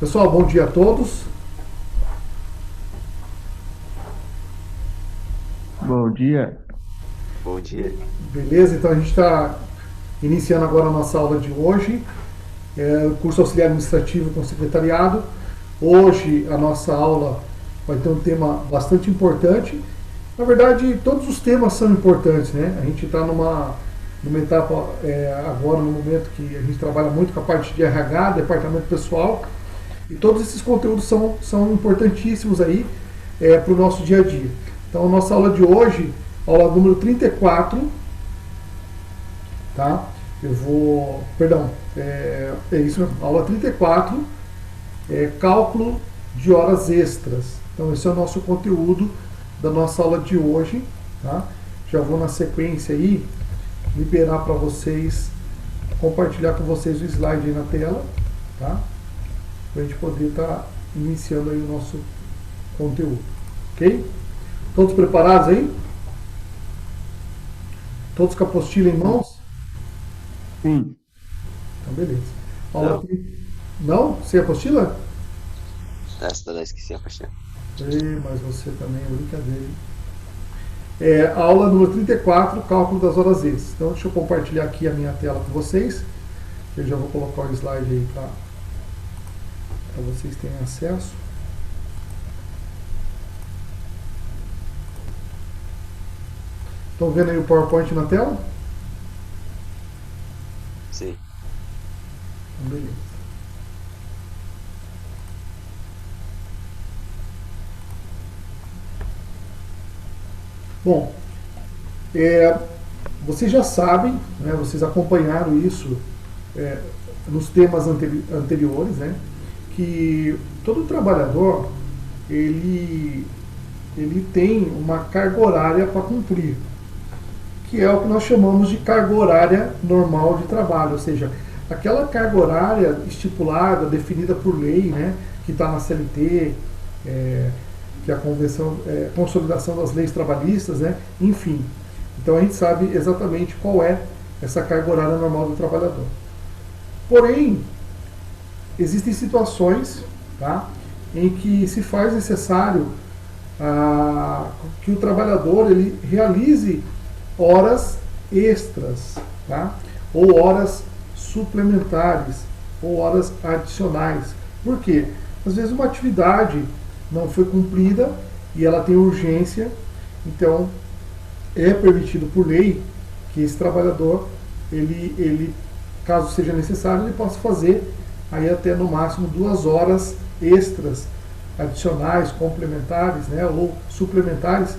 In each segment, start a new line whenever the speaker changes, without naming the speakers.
Pessoal, bom dia a todos.
Bom dia.
Bom dia.
Beleza? Então a gente está iniciando agora a nossa aula de hoje, o curso auxiliar administrativo com secretariado. Hoje a nossa aula vai ter um tema bastante importante. Na verdade, todos os temas são importantes, né? A gente está numa etapa agora, no momento que a gente trabalha muito com a parte de RH, departamento pessoal, e todos esses conteúdos são importantíssimos aí para o nosso dia a dia. Então, a nossa aula de hoje, aula número 34, tá? É isso mesmo, aula 34, cálculo de horas extras. Então, esse é o nosso conteúdo da nossa aula de hoje, tá? Já vou na sequência aí liberar para vocês, compartilhar com vocês o slide aí na tela, tá? Para a gente poder estar iniciando aí o nosso conteúdo, ok? Todos preparados aí? Todos com a apostila em mãos?
Sim.
Então, beleza. Aula
Não,
aqui. Não? Sem apostila?
essa daí esqueci a pastinha.
Mas você também é brincadeira, hein? Aula número 34, cálculo das horas extras. Então, deixa eu compartilhar aqui a minha tela com vocês. Eu já vou colocar o slide aí para vocês terem acesso. Estão vendo aí o PowerPoint na tela?
Sim.
Então, beleza. Bom, vocês já sabem, né, vocês acompanharam isso nos temas anteriores, né, que todo trabalhador ele tem uma carga horária para cumprir, que é o que nós chamamos de carga horária normal de trabalho, ou seja, aquela carga horária estipulada, definida por lei, né, que está na CLT, que é a consolidação das leis trabalhistas, né, enfim. Então a gente sabe exatamente qual é essa carga horária normal do trabalhador. Porém, existem situações, tá, em que se faz necessário que o trabalhador ele realize horas extras, tá? Ou horas suplementares, ou horas adicionais. Por quê? Às vezes uma atividade não foi cumprida e ela tem urgência, então é permitido por lei que esse trabalhador, caso seja necessário, ele possa fazer aí até no máximo 2 horas extras, adicionais, complementares, né, ou suplementares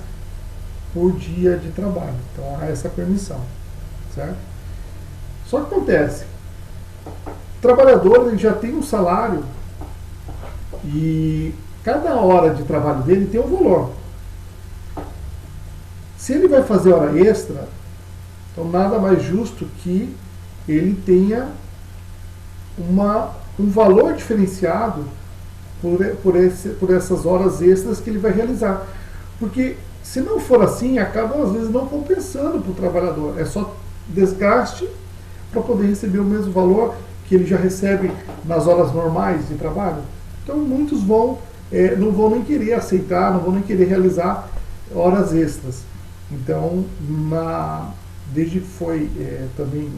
por dia de trabalho. Então há essa permissão, certo? Só que acontece, o trabalhador ele já tem um salário e cada hora de trabalho dele tem um valor. Se ele vai fazer hora extra, então nada mais justo que ele tenha um valor diferenciado por essas horas extras que ele vai realizar. Porque se não for assim, acaba às vezes não compensando para o trabalhador. É só desgaste para poder receber o mesmo valor que ele já recebe nas horas normais de trabalho. Então muitos não vão nem querer aceitar, não vão nem querer realizar horas extras. Então, desde que foi também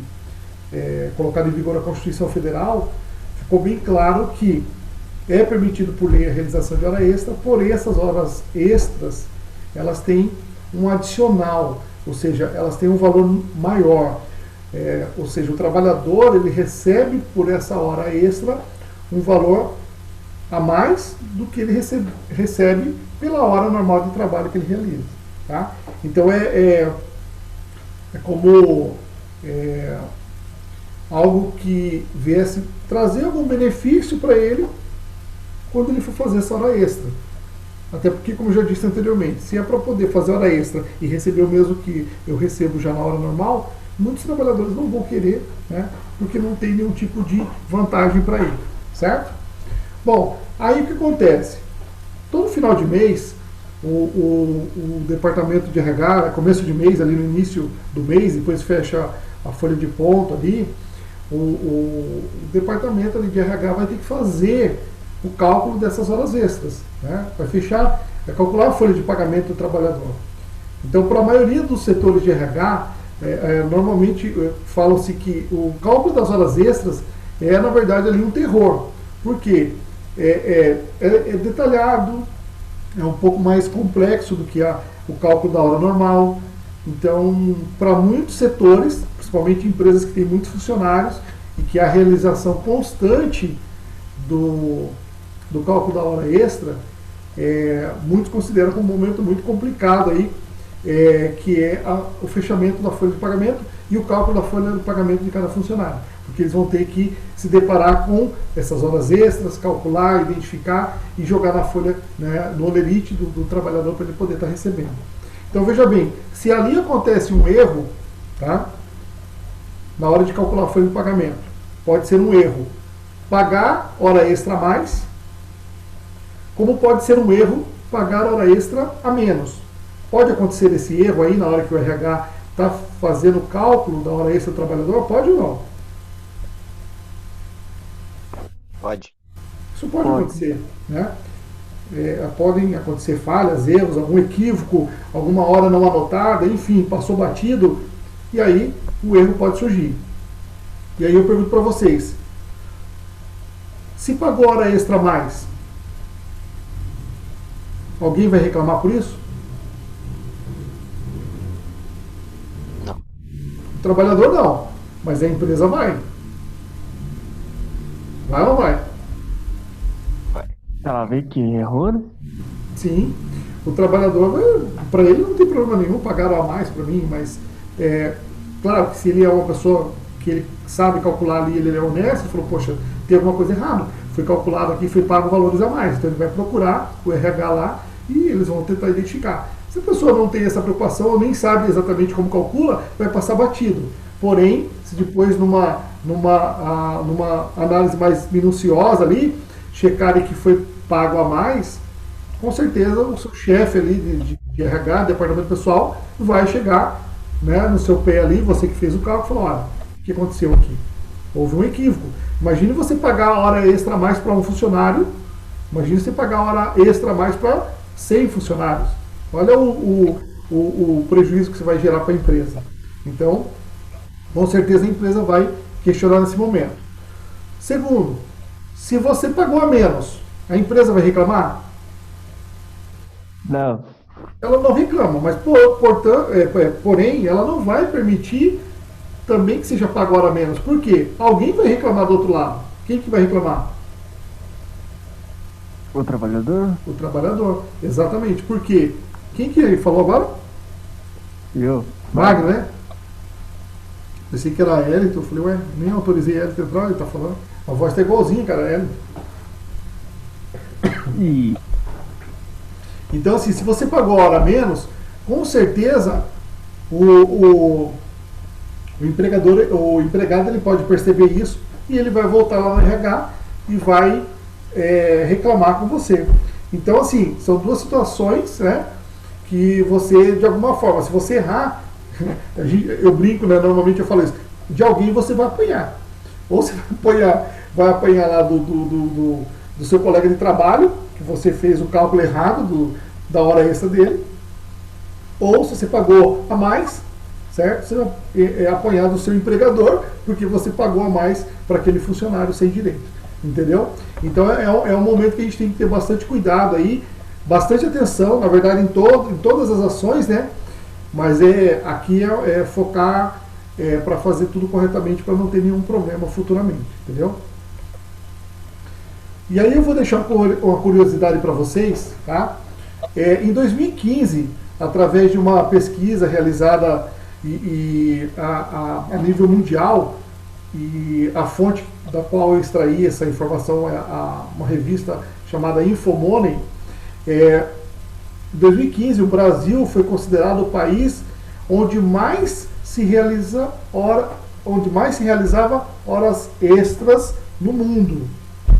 colocada em vigor a Constituição Federal, ficou bem claro que é permitido por lei a realização de hora extra, porém essas horas extras, elas têm um adicional, ou seja, elas têm um valor maior. Ou seja, o trabalhador ele recebe por essa hora extra um valor a mais do que ele recebe pela hora normal de trabalho que ele realiza. Tá? Então é como algo que viesse trazer algum benefício para ele quando ele for fazer essa hora extra. Até porque, como eu já disse anteriormente, se é para poder fazer hora extra e receber o mesmo que eu recebo já na hora normal, muitos trabalhadores não vão querer, né, porque não tem nenhum tipo de vantagem para ele, certo? Bom, aí o que acontece? Todo final de mês, o departamento de RH, começo de mês, ali no início do mês, depois fecha a folha de ponto ali, o departamento ali de RH vai ter que fazer o cálculo dessas horas extras. Né? Vai fechar, vai calcular a folha de pagamento do trabalhador. Então, para a maioria dos setores de RH, normalmente falam-se que o cálculo das horas extras é, na verdade, ali um terror. Por quê? É detalhado, é um pouco mais complexo do que o cálculo da hora normal. Então, para muitos setores, principalmente empresas que têm muitos funcionários e que a realização constante do cálculo da hora extra, muitos consideram como um momento muito complicado aí, que é o fechamento da folha de pagamento e o cálculo da folha de pagamento de cada funcionário. Porque eles vão ter que se deparar com essas horas extras, calcular, identificar e jogar na folha, né, no holerite do trabalhador para ele poder estar recebendo. Então veja bem, se ali acontece um erro, tá, na hora de calcular a folha de pagamento, pode ser um erro pagar hora extra a mais, como pode ser um erro pagar hora extra a menos. Pode acontecer esse erro aí na hora que o RH está fazendo o cálculo da hora extra do trabalhador? Pode ou não?
Pode.
Isso pode acontecer, né? Podem acontecer falhas, erros, algum equívoco, alguma hora não anotada, enfim, passou batido, e aí o erro pode surgir. E aí eu pergunto para vocês, se pagou hora extra a mais, alguém vai reclamar por isso?
Não.
O trabalhador não, mas a empresa vai. Vai ou não vai?
Vai.
Ela vê que errou, né?
Sim. O trabalhador, para ele não tem problema nenhum, pagaram a mais para mim, mas claro que se ele é uma pessoa que ele sabe calcular ali, ele é honesto, ele falou, poxa, tem alguma coisa errada. Foi calculado aqui, foi pago valores a mais. Então ele vai procurar o RH lá e eles vão tentar identificar. Se a pessoa não tem essa preocupação ou nem sabe exatamente como calcula, vai passar batido. Porém, se depois numa análise mais minuciosa ali, checarem que foi pago a mais, com certeza o seu chefe ali de RH, departamento pessoal, vai chegar, né, no seu pé ali, você que fez o cálculo, e falar, olha, o que aconteceu aqui? Houve um equívoco. Imagine você pagar a hora extra a mais para um funcionário, imagine você pagar a hora extra a mais para 100 funcionários. Olha o prejuízo que você vai gerar para a empresa. Então, com certeza a empresa vai questionar nesse momento. Segundo, se você pagou a menos, a empresa vai reclamar?
Não.
Ela não reclama, mas porém ela não vai permitir também que seja pago hora menos. Por quê? Alguém vai reclamar do outro lado. Quem que vai reclamar?
O trabalhador?
O trabalhador, exatamente. Por quê? Quem que falou agora?
Eu.
Magno, né? Pensei que era Hélito, eu falei, ué, nem autorizei Hélito a entrar, ele tá falando. A voz tá igualzinha, cara, Hélito.
E
Então, assim, se você pagou a hora a menos, com certeza o empregado ele pode perceber isso e ele vai voltar lá no RH e vai reclamar com você. Então, assim, são duas situações, né, que você, de alguma forma, se você errar, eu brinco, né, normalmente eu falo isso, de alguém você vai apanhar. Ou você vai apanhar lá do seu colega de trabalho, que você fez o cálculo errado da hora extra dele, ou se você pagou a mais, certo? Você vai apanhar do seu empregador, porque você pagou a mais para aquele funcionário sem direito, entendeu? Então é um momento que a gente tem que ter bastante cuidado aí, bastante atenção, na verdade, em todas as ações, né? Mas aqui é focar para fazer tudo corretamente, para não ter nenhum problema futuramente, entendeu? E aí eu vou deixar uma curiosidade para vocês, tá? Em 2015, através de uma pesquisa realizada a nível mundial, e a fonte da qual eu extraí essa informação é uma revista chamada Infomoney, em 2015 o Brasil foi considerado o país onde mais se realizava horas extras no mundo,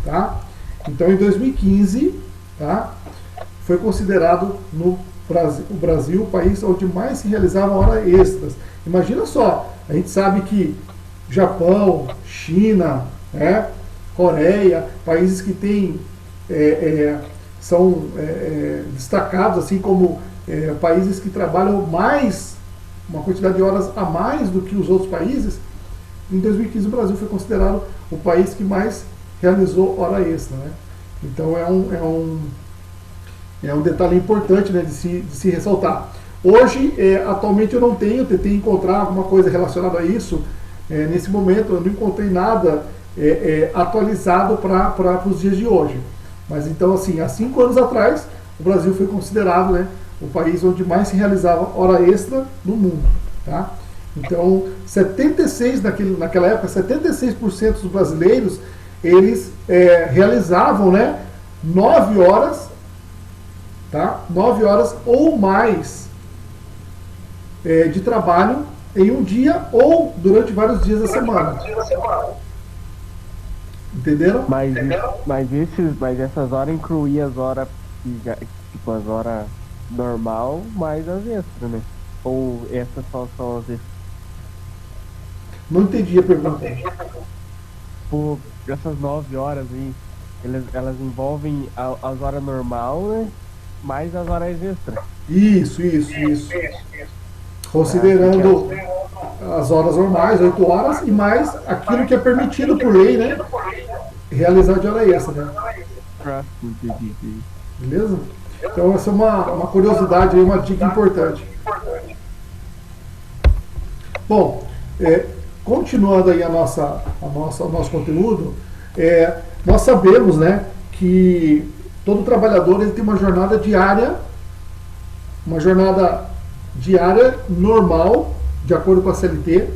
tá? Então, em 2015, tá, foi considerado o Brasil o país onde mais se realizavam horas extras. Imagina só, a gente sabe que Japão, China, Coreia, países que têm é, é, são destacados assim como países que trabalham mais, uma quantidade de horas a mais do que os outros países. Em 2015 o Brasil foi considerado o país que mais realizou hora extra, né? Então é um detalhe importante, né, de se ressaltar. Hoje, atualmente eu não tenho, tentei encontrar alguma coisa relacionada a isso. Nesse momento eu não encontrei nada atualizado para os dias de hoje. Mas então, assim, há 5 anos atrás, o Brasil foi considerado, né, o país onde mais se realizava hora extra no mundo. Tá? Então, 76, naquela época, 76% dos brasileiros, eles realizavam, né, 9 horas, tá? 9 horas ou mais de trabalho em um dia ou durante vários dias da semana. Entenderam?
Mas essas horas incluíam as horas, tipo, as horas normal mais as extras, né? Ou essas só são as extras?
Não entendi a pergunta.
Por essas 9 horas aí, elas envolvem as horas normal, né? Mais as horas extras.
Isso. Considerando as horas normais, 8 horas, e mais aquilo que é permitido por lei, né? Realizar de hora extra, né?
Entendi.
Beleza? Então essa é uma curiosidade, uma dica importante. Bom, continuando aí o nosso conteúdo, nós sabemos, né, que todo trabalhador ele tem uma jornada diária normal, de acordo com a CLT,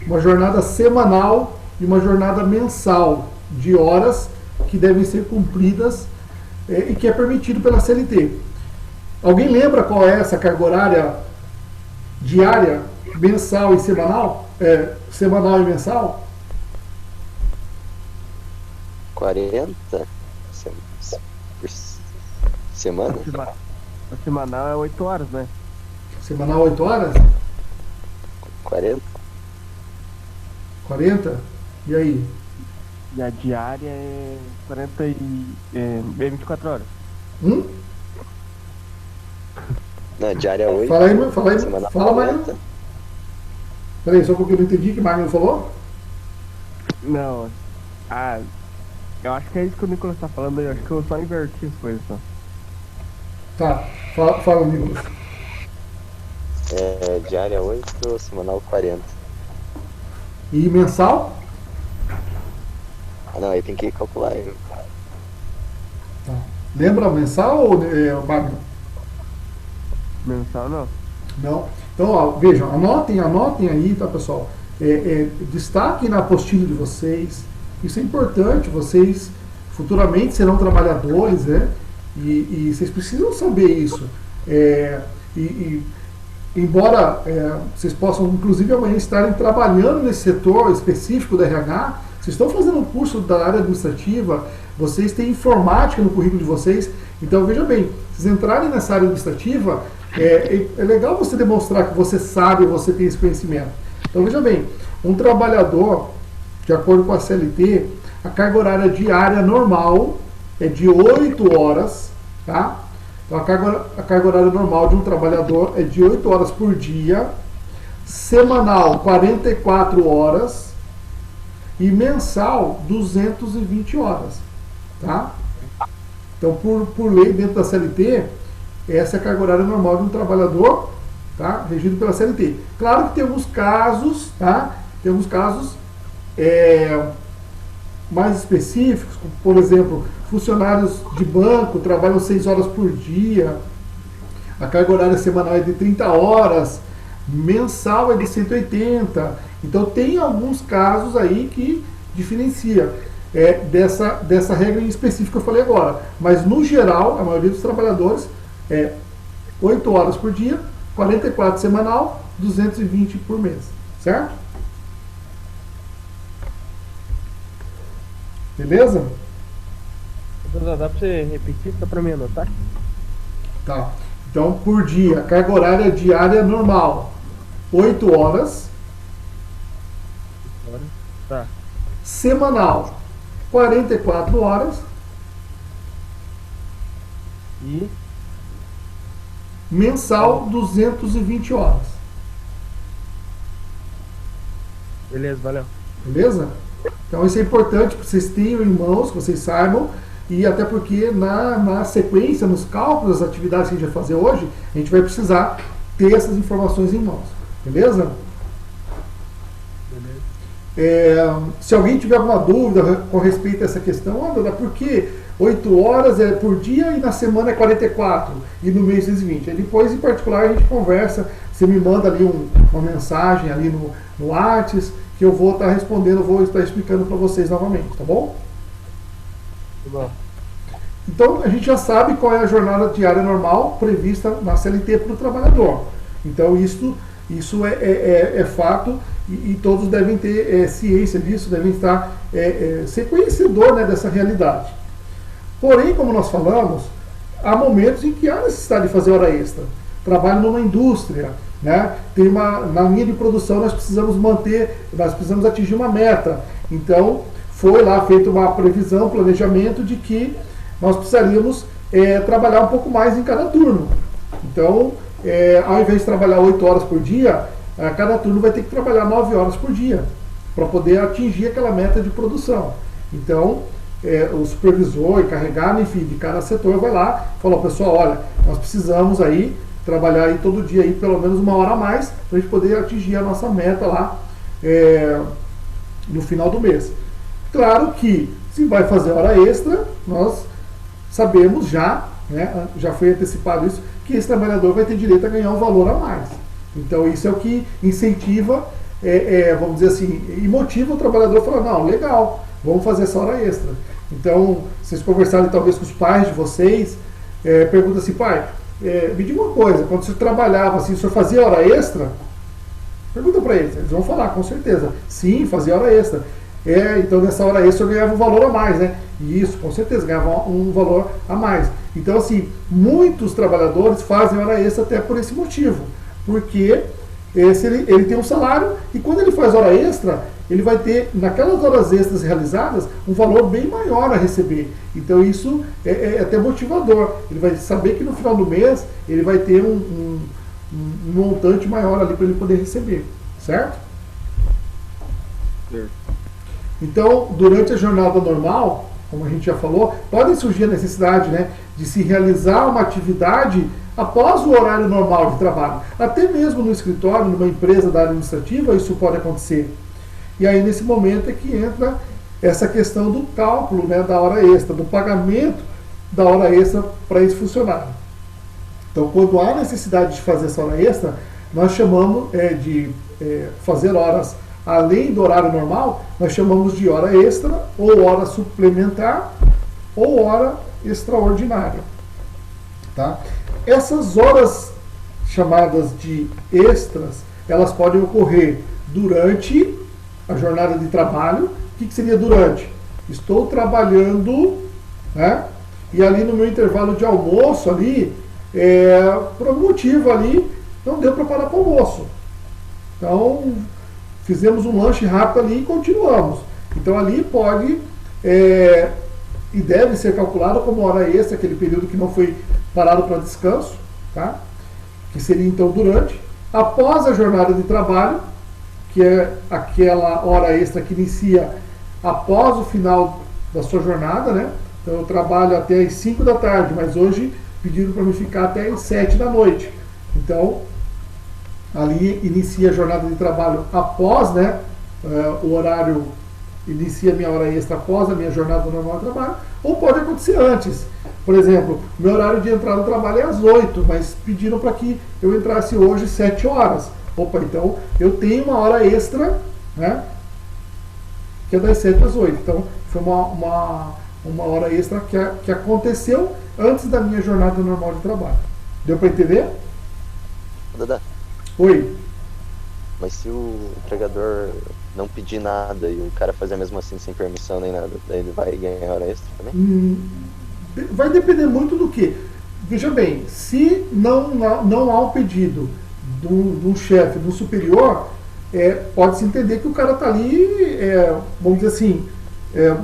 uma jornada semanal e uma jornada mensal de horas que devem ser cumpridas e que é permitido pela CLT. Alguém lembra qual é essa carga horária diária, mensal e semanal? Semanal e mensal?
40 por semana?
A semanal é 8 horas, né?
Semanal 8 horas?
40?
40? E aí?
E a diária é 40 é 24 horas.
Não, diária 8.
Fala aí,
semana
fala,
40.
Magno. Peraí, só porque eu não entendi o que o Magno falou.
Não. Eu acho que é isso que o Nicolas tá falando aí. Eu acho que eu só inverti as coisas, só.
Tá, fala Nicolas.
Diária 8, semanal 40.
E mensal?
Não, aí tem que calcular.
Tá. Lembra mensal ou Magno?
Mensal não.
Não. Então, ó, vejam, anotem aí, tá, pessoal? Destaquem na apostila de vocês. Isso é importante. Vocês futuramente serão trabalhadores, né? E vocês precisam saber isso. Embora vocês possam, inclusive, amanhã estarem trabalhando nesse setor específico da RH, vocês estão fazendo um curso da área administrativa, vocês têm informática no currículo de vocês. Então, veja bem, se vocês entrarem nessa área administrativa, é legal você demonstrar que você sabe, você tem esse conhecimento. Então, veja bem, um trabalhador, de acordo com a CLT, a carga horária diária normal é de 8 horas, tá? Então, a carga horária normal de um trabalhador é de 8 horas por dia, semanal 44 horas e mensal 220 horas, tá? Então, por lei dentro da CLT, essa é a carga horária normal de um trabalhador, tá? Regido pela CLT. Claro que tem alguns casos, tá? Tem alguns casos mais específicos, como, por exemplo, funcionários de banco trabalham 6 horas por dia, a carga horária semanal é de 30 horas, mensal é de 180. Então tem alguns casos aí que diferencia dessa regra em específico que eu falei agora. Mas no geral, a maioria dos trabalhadores 8 horas por dia, 44 semanal, 220 por mês. Certo? Beleza?
Dá pra você repetir só pra mim anotar?
Tá. Então, por dia, carga horária diária normal, 8 horas.
Tá.
Semanal, 44 horas.
E
Mensal, 220 horas.
beleza, valeu.
Beleza? Então isso é importante que vocês tenham em mãos, que vocês saibam, e até porque na sequência, nos cálculos das atividades que a gente vai fazer hoje, a gente vai precisar ter essas informações em mãos. Beleza? Se alguém tiver alguma dúvida com respeito a essa questão, por que 8 horas é por dia e na semana é 44 e no mês 220? Aí depois, em particular, a gente conversa, você me manda ali uma mensagem ali no WhatsApp, que eu vou estar respondendo, vou estar explicando para vocês novamente, tá bom?
Tá bom.
Então, a gente já sabe qual é a jornada diária normal prevista na CLT para o trabalhador. Então, isso é fato e todos devem ter ciência disso, devem estar ser conhecedor, né, dessa realidade. Porém, como nós falamos, há momentos em que há necessidade de fazer hora extra. Trabalho numa indústria, né? Na linha de produção nós precisamos atingir uma meta. Então, foi lá feita uma previsão, planejamento de que nós precisaríamos trabalhar um pouco mais em cada turno. Então, ao invés de trabalhar 8 horas por dia, cada turno vai ter que trabalhar 9 horas por dia, para poder atingir aquela meta de produção. Então, o supervisor, encarregado, enfim, de cada setor vai lá e fala, pessoal, olha, nós precisamos aí trabalhar aí todo dia aí pelo menos 1 hora a mais, para a gente poder atingir a nossa meta lá no final do mês. Claro que, se vai fazer hora extra, nós sabemos já, né, já foi antecipado isso, que esse trabalhador vai ter direito a ganhar um valor a mais. Então isso é o que incentiva, vamos dizer assim, e motiva o trabalhador a falar, não, legal, vamos fazer essa hora extra. Então, vocês conversarem talvez com os pais de vocês, pergunta assim, pai, me diga uma coisa, quando você trabalhava assim, o senhor fazia hora extra? Pergunta para eles vão falar, com certeza, sim, fazia hora extra. Então nessa hora extra eu ganhava um valor a mais, né? E isso, com certeza, ganhava um valor a mais. Então, assim, muitos trabalhadores fazem hora extra até por esse motivo. Porque ele tem um salário e quando ele faz hora extra, ele vai ter, naquelas horas extras realizadas, um valor bem maior a receber. Então isso é até motivador. Ele vai saber que no final do mês ele vai ter um montante maior ali para ele poder receber. Certo?
Certo.
Então, durante a jornada normal, como a gente já falou, pode surgir a necessidade, né, de se realizar uma atividade após o horário normal de trabalho. Até mesmo no escritório, numa empresa da área administrativa, isso pode acontecer. E aí, nesse momento, é que entra essa questão do cálculo, né, da hora extra, do pagamento da hora extra para esse funcionário. Então, quando há necessidade de fazer essa hora extra, nós chamamos de fazer horas além do horário normal, nós chamamos de hora extra, ou hora suplementar, ou hora extraordinária. Tá? Essas horas chamadas de extras, elas podem ocorrer durante a jornada de trabalho. O que seria durante? Estou trabalhando, né? E ali no meu intervalo de almoço, ali, por algum motivo ali, não deu para parar para o almoço. Então, fizemos um lanche rápido ali e continuamos. Então ali pode e deve ser calculado como hora extra, aquele período que não foi parado para descanso, tá? Que seria então durante. Após a jornada de trabalho, que é aquela hora extra que inicia após o final da sua jornada, né? Então eu trabalho até as 5 da tarde, mas hoje pediram para mim ficar até as 7 da noite. Então, ali inicia a jornada de trabalho após, né, o horário, inicia a minha hora extra após a minha jornada normal de trabalho, ou pode acontecer antes. Por exemplo, meu horário de entrada no trabalho é às 8, mas pediram para que eu entrasse hoje às 7 horas. Opa, então eu tenho uma hora extra, né, que é das 7 às 8. Então, foi uma hora extra que aconteceu antes da minha jornada normal de trabalho. Deu para entender?
Dada,
Oi.
mas se o empregador não pedir nada e o cara fazer mesmo assim sem permissão nem nada, daí ele vai ganhar hora extra também?
Vai depender muito do que. Veja bem, se não há um pedido de um chefe, de um superior, pode-se entender que o cara está ali, vamos dizer assim,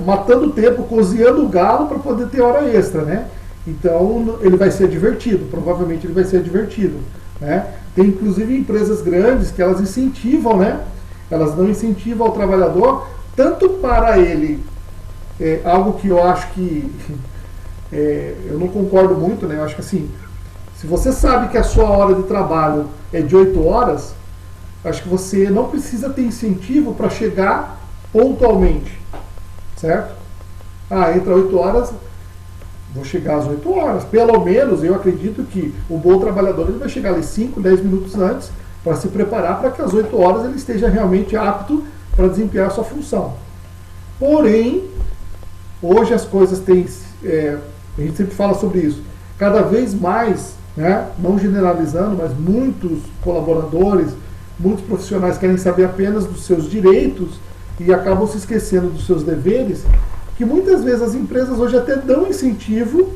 matando o tempo, cozinhando o galo para poder ter hora extra, né? Então ele vai ser advertido, provavelmente ele vai ser advertido, né? Tem inclusive empresas grandes que elas incentivam, né? Elas não incentivam o trabalhador tanto para ele, algo que eu acho que eu não concordo muito, né? Eu acho que assim, se você sabe que a sua hora de trabalho é de 8 horas, acho que você não precisa ter incentivo para chegar pontualmente, certo? Entra 8 horas, vou chegar às 8 horas. Pelo menos eu acredito que o bom trabalhador ele vai chegar ali 5, 10 minutos antes para se preparar para que às 8 horas ele esteja realmente apto para desempenhar a sua função. Porém, hoje as coisas têm, a gente sempre fala sobre isso, cada vez mais, né, não generalizando, mas muitos colaboradores, muitos profissionais querem saber apenas dos seus direitos e acabam se esquecendo dos seus deveres, que muitas vezes as empresas hoje até dão incentivo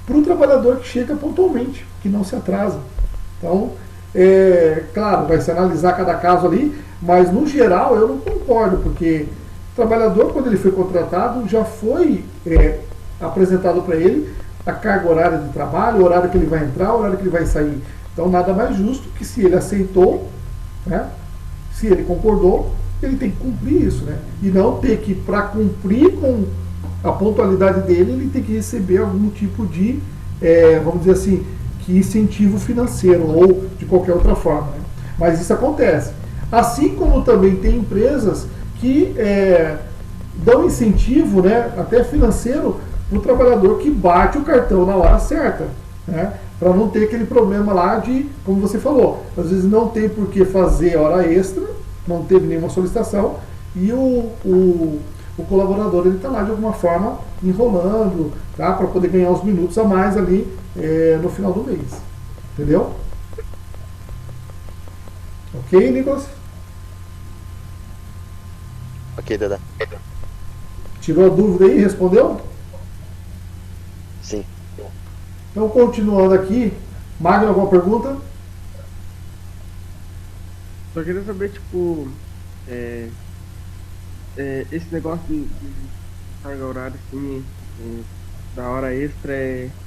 para o trabalhador que chega pontualmente, que não se atrasa. Então, claro, vai se analisar cada caso ali, mas no geral eu não concordo, porque o trabalhador, quando ele foi contratado, já foi apresentado para ele a carga horária de trabalho, o horário que ele vai entrar, o horário que ele vai sair. Então nada mais justo que se ele aceitou, né, se ele concordou, ele tem que cumprir isso, né? E não ter que, para cumprir com a pontualidade dele, ele tem que receber algum tipo de, vamos dizer assim, que incentivo financeiro ou de qualquer outra forma, né? Mas isso acontece. Assim como também tem empresas que dão incentivo, né, até financeiro, para o trabalhador que bate o cartão na hora certa, né? Para não ter aquele problema lá de, como você falou, às vezes não tem por que fazer hora extra, não teve nenhuma solicitação, e o colaborador está lá de alguma forma enrolando, tá? Para poder ganhar uns minutos a mais ali no final do mês. Entendeu? Ok, Nicolas?
Ok, Dada.
Tirou a dúvida aí? Respondeu?
Sim.
Então, continuando aqui, Magno, alguma pergunta?
Só queria saber, tipo, esse negócio de carga horária, assim, da hora extra,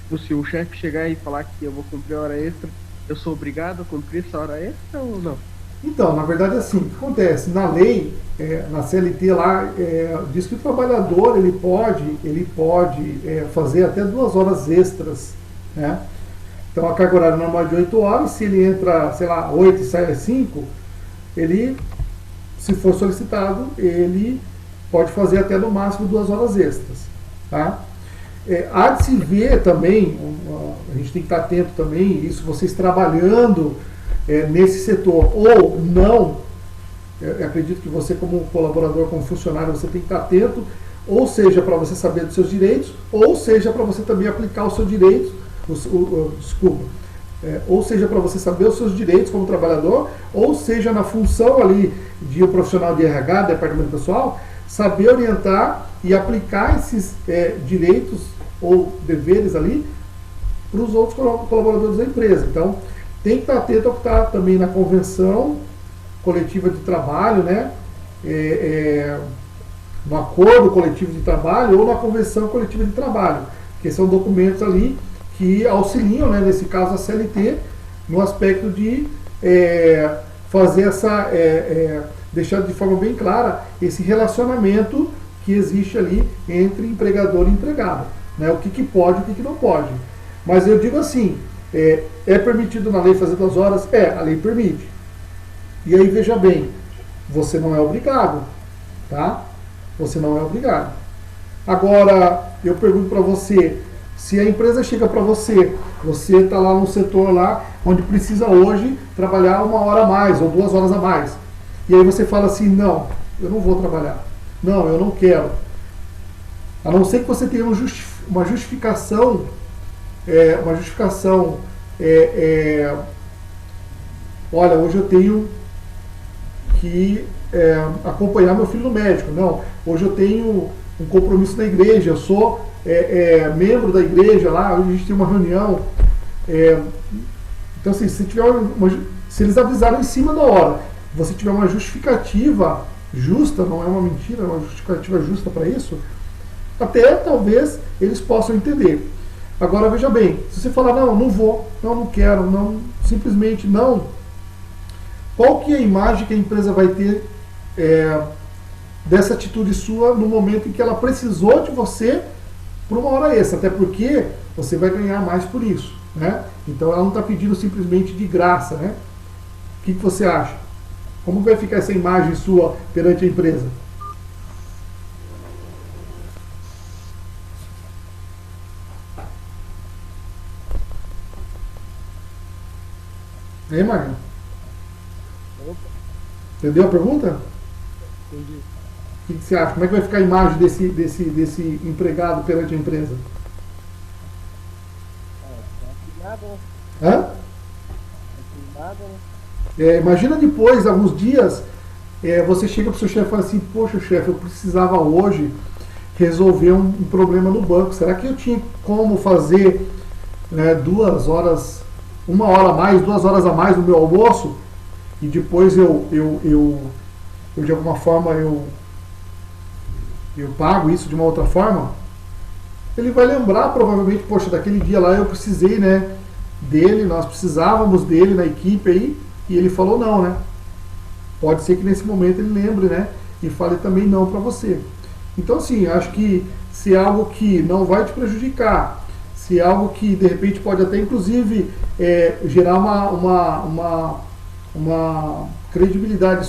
tipo, se o chefe chegar e falar que eu vou cumprir a hora extra, eu sou obrigado a cumprir essa hora extra ou não?
Então, na verdade, assim, o que acontece? Na lei, na CLT lá, diz que o trabalhador ele pode fazer até 2 horas extras, né? Então, a carga horária normal é de 8 horas, se ele entra, sei lá, 8 e sai às 5, ele, se for solicitado, ele pode fazer até no máximo 2 horas extras, tá? Há de se ver também, a gente tem que estar atento também, isso vocês trabalhando nesse setor ou não, eu acredito que você como colaborador, como funcionário, você tem que estar atento, ou seja, para você saber dos seus direitos, ou seja, para você também aplicar os seus direitos, ou seja, para você saber os seus direitos como trabalhador, ou seja, na função ali de um profissional de RH, departamento pessoal, saber orientar e aplicar esses direitos ou deveres ali para os outros colaboradores da empresa. Então, tem que estar atento ao que está também na convenção coletiva de trabalho, né? No acordo coletivo de trabalho ou na convenção coletiva de trabalho, que são documentos ali que auxiliam, né, nesse caso a CLT, no aspecto de fazer deixar de forma bem clara esse relacionamento que existe ali entre empregador e empregado, né? O que pode e o que não pode. Mas eu digo assim, é permitido na lei fazer 2 horas? A lei permite. E aí veja bem, você não é obrigado, tá? Você não é obrigado. Agora, eu pergunto para você, se a empresa chega para você está lá no setor lá, onde precisa hoje trabalhar 1 hora a mais ou 2 horas a mais, e aí você fala assim, não, eu não vou trabalhar, não, eu não quero, a não ser que você tenha uma justificação, olha, hoje eu tenho que acompanhar meu filho no médico, não, hoje eu tenho um compromisso na igreja, eu sou membro da igreja lá, hoje a gente tem uma reunião, então assim, se eles avisaram em cima da hora, você tiver uma justificativa justa, não é uma mentira, é uma justificativa justa para isso, até talvez eles possam entender. Agora veja bem, se você falar, não, não vou, não quero, não, simplesmente não, qual que é a imagem que a empresa vai ter dessa atitude sua no momento em que ela precisou de você por uma hora extra? Até porque você vai ganhar mais por isso, né? Então ela não está pedindo simplesmente de graça, né? O que você acha? Como vai ficar essa imagem sua perante a empresa? E aí, Magno? Entendeu a pergunta?
Entendi.
O que você acha? Como é que vai ficar a imagem desse empregado perante a empresa? Hã? Imagina depois, alguns dias, você chega para o seu chefe e fala assim, poxa chefe, eu precisava hoje resolver um problema no banco. Será que eu tinha como fazer 2 horas, 1 hora a mais, 2 horas a mais no meu almoço? E depois eu de alguma forma, eu pago isso de uma outra forma? Ele vai lembrar provavelmente, poxa, daquele dia lá eu precisei, né, dele, nós precisávamos dele na equipe aí, e ele falou não, né? Pode ser que nesse momento ele lembre, né, e fale também não para você. Então, assim, acho que se é algo que não vai te prejudicar, se é algo que de repente pode até inclusive gerar uma credibilidade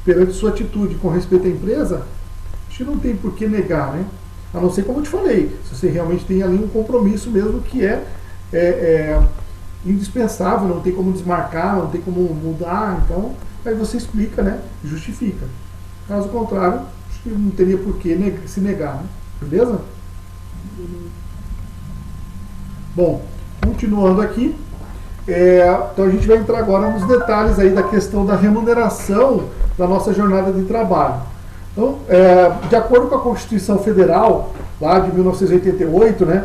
perante sua atitude com respeito à empresa, acho que não tem por que negar, né? A não ser, como eu te falei, se você realmente tem ali um compromisso mesmo que é indispensável, não tem como desmarcar, não tem como mudar, então aí você explica, né? Justifica. Caso contrário, acho que não teria por que se negar, né? Beleza? Bom, continuando aqui, então a gente vai entrar agora nos detalhes aí da questão da remuneração da nossa jornada de trabalho. Então, de acordo com a Constituição Federal, lá de 1988, né,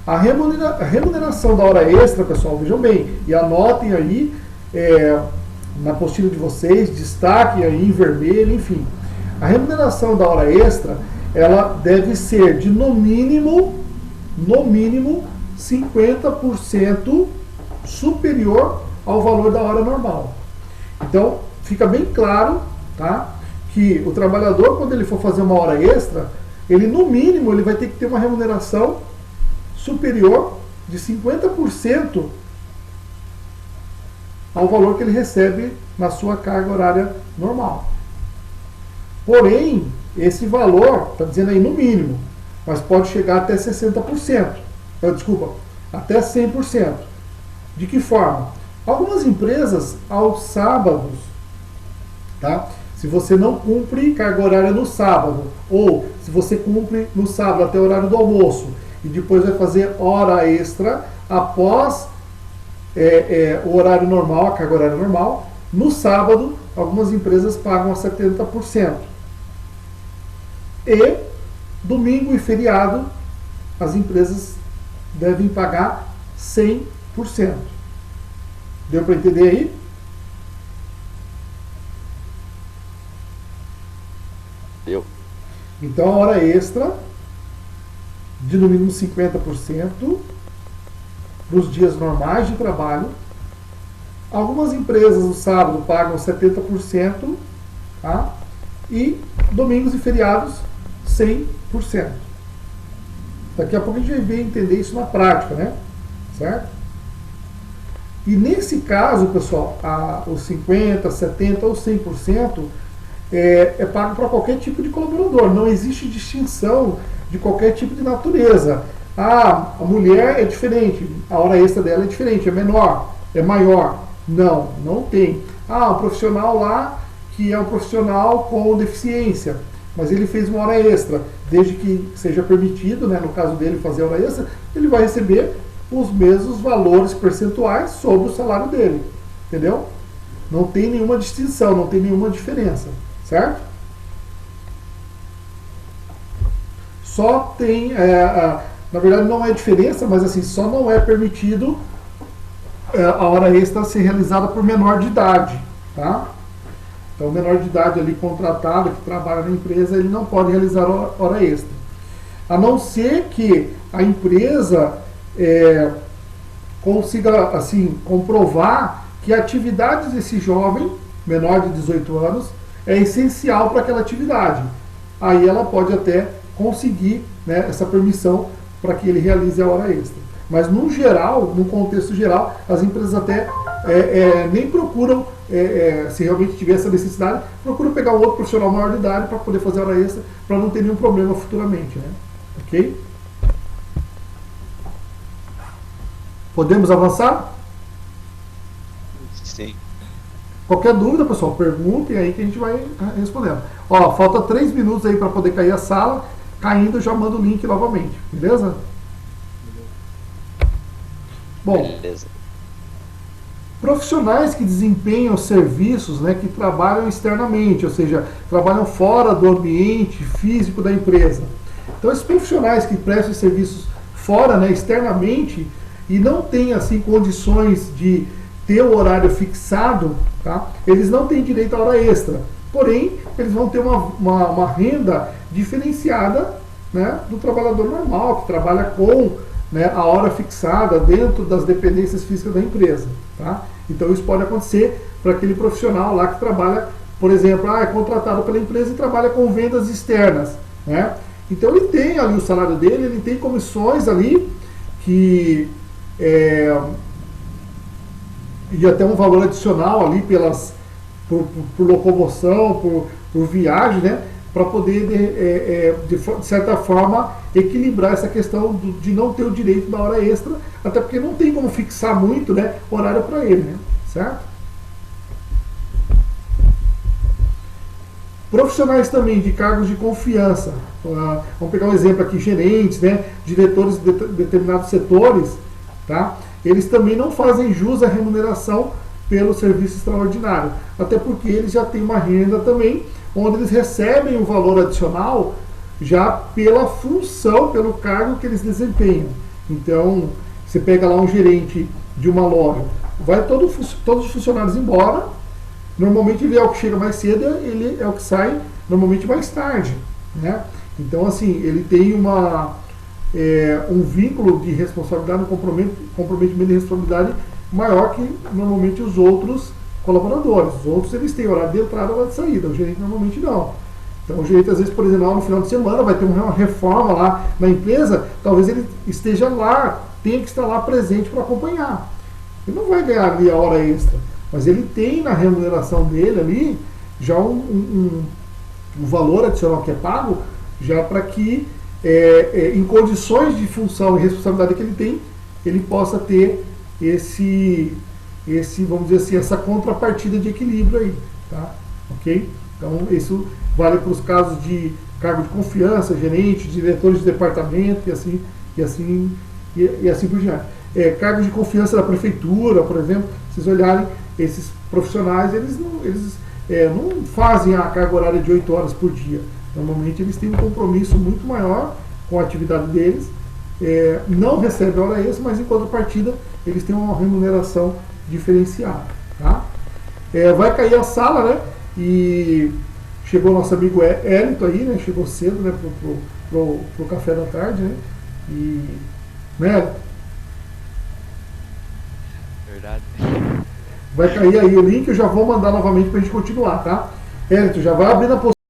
a remuneração da hora extra, pessoal, vejam bem, e anotem aí na apostila de vocês, destaquem aí em vermelho, enfim. A remuneração da hora extra, ela deve ser de no mínimo 50% superior ao valor da hora normal. Então, fica bem claro, tá, que o trabalhador, quando ele for fazer uma hora extra, ele no mínimo ele vai ter que ter uma remuneração superior de 50% ao valor que ele recebe na sua carga horária normal. Porém, esse valor, está dizendo aí no mínimo, mas pode chegar até 60%. Desculpa, até 100%. De que forma? Algumas empresas, aos sábados, tá? Se você não cumpre carga horária no sábado, ou se você cumpre no sábado até o horário do almoço, e depois vai fazer hora extra após o horário normal, a carga horária normal, no sábado, algumas empresas pagam a 70%. E domingo e feriado, as empresas devem pagar 100%. Deu para entender aí?
Deu.
Então a hora extra de no mínimo 50% nos dias normais de trabalho. Algumas empresas no sábado pagam 70%, tá? E domingos e feriados 100%. Daqui a pouco a gente vai ver entender isso na prática, né? Certo? E nesse caso, pessoal, os 50%, 70% ou 100% é pago para qualquer tipo de colaborador. Não existe distinção de qualquer tipo de natureza. A mulher é diferente, a hora extra dela é diferente, é menor, é maior. Não, não tem. O profissional lá, que é um profissional com deficiência, mas ele fez uma hora extra, desde que seja permitido, né, no caso dele fazer hora extra, ele vai receber os mesmos valores percentuais sobre o salário dele. Entendeu? Não tem nenhuma distinção, não tem nenhuma diferença. Certo? Só tem, na verdade não é diferença, mas assim, só não é permitido a hora extra ser realizada por menor de idade, tá? Então o menor de idade ali contratado, que trabalha na empresa, ele não pode realizar hora extra. A não ser que a empresa consiga assim comprovar que a atividade desse jovem menor de 18 anos é essencial para aquela atividade. Aí ela pode até conseguir, né, essa permissão para que ele realize a hora extra. Mas no geral, no contexto geral, as empresas até nem procuram, se realmente tiver essa necessidade, procuram pegar um outro profissional maior de idade para poder fazer hora extra, para não ter nenhum problema futuramente, né? Ok? Podemos avançar?
Sim.
Qualquer dúvida, pessoal, perguntem aí que a gente vai respondendo. Ó, falta 3 minutos aí para poder cair a sala. Caindo, eu já mando o link novamente, beleza? Bom,
Beleza.
profissionais que desempenham serviços, né, que trabalham externamente, ou seja, trabalham fora do ambiente físico da empresa. Então, esses profissionais que prestam serviços fora, né, externamente, e não têm assim condições de ter o horário fixado, tá? Eles não têm direito à hora extra. Porém, eles vão ter uma renda diferenciada, né, do trabalhador normal, que trabalha com, né, a hora fixada dentro das dependências físicas da empresa. Tá? Então isso pode acontecer para aquele profissional lá que trabalha, por exemplo, é contratado pela empresa e trabalha com vendas externas. Né? Então ele tem ali o salário dele, ele tem comissões ali que e até um valor adicional ali por locomoção, por viagem, né? Para poder, de certa forma, equilibrar essa questão de não ter o direito da hora extra, até porque não tem como fixar muito, né, horário para ele, né, certo? Profissionais também de cargos de confiança, vamos pegar um exemplo aqui, gerentes, né, diretores de determinados setores, tá? Eles também não fazem jus à remuneração pelo serviço extraordinário, até porque eles já têm uma renda também, onde eles recebem um valor adicional já pela função, pelo cargo que eles desempenham. Então, você pega lá um gerente de uma loja, vai todos os funcionários embora, normalmente ele é o que chega mais cedo, ele é o que sai normalmente mais tarde. Né? Então, assim, ele tem um vínculo de responsabilidade, um comprometimento de responsabilidade maior que normalmente os outros colaboradores. Os outros eles têm horário de entrada e horário de saída, o gerente normalmente não. Então o gerente às vezes, por exemplo, no final de semana vai ter uma reforma lá na empresa, talvez ele esteja lá, tenha que estar lá presente para acompanhar. Ele não vai ganhar ali a hora extra, mas ele tem na remuneração dele ali já um valor adicional que é pago, já para que em condições de função e responsabilidade que ele tem, ele possa ter vamos dizer assim, essa contrapartida de equilíbrio aí, tá? Ok? Então, isso vale para os casos de cargo de confiança, gerente, diretores de departamento e assim por diante. Cargos de confiança da prefeitura, por exemplo, se vocês olharem, esses profissionais, eles não fazem a carga horária de 8 horas por dia. Normalmente, eles têm um compromisso muito maior com a atividade deles, não recebem hora extra, mas em contrapartida, eles têm uma remuneração diferenciada. Tá? Vai cair a sala, né? E chegou nosso amigo Hélito aí, né? Chegou cedo, né? Pro café da tarde, né? E, né?
Verdade.
Vai cair aí o link, eu já vou mandar novamente pra gente continuar, tá? Hélito, já vai abrir na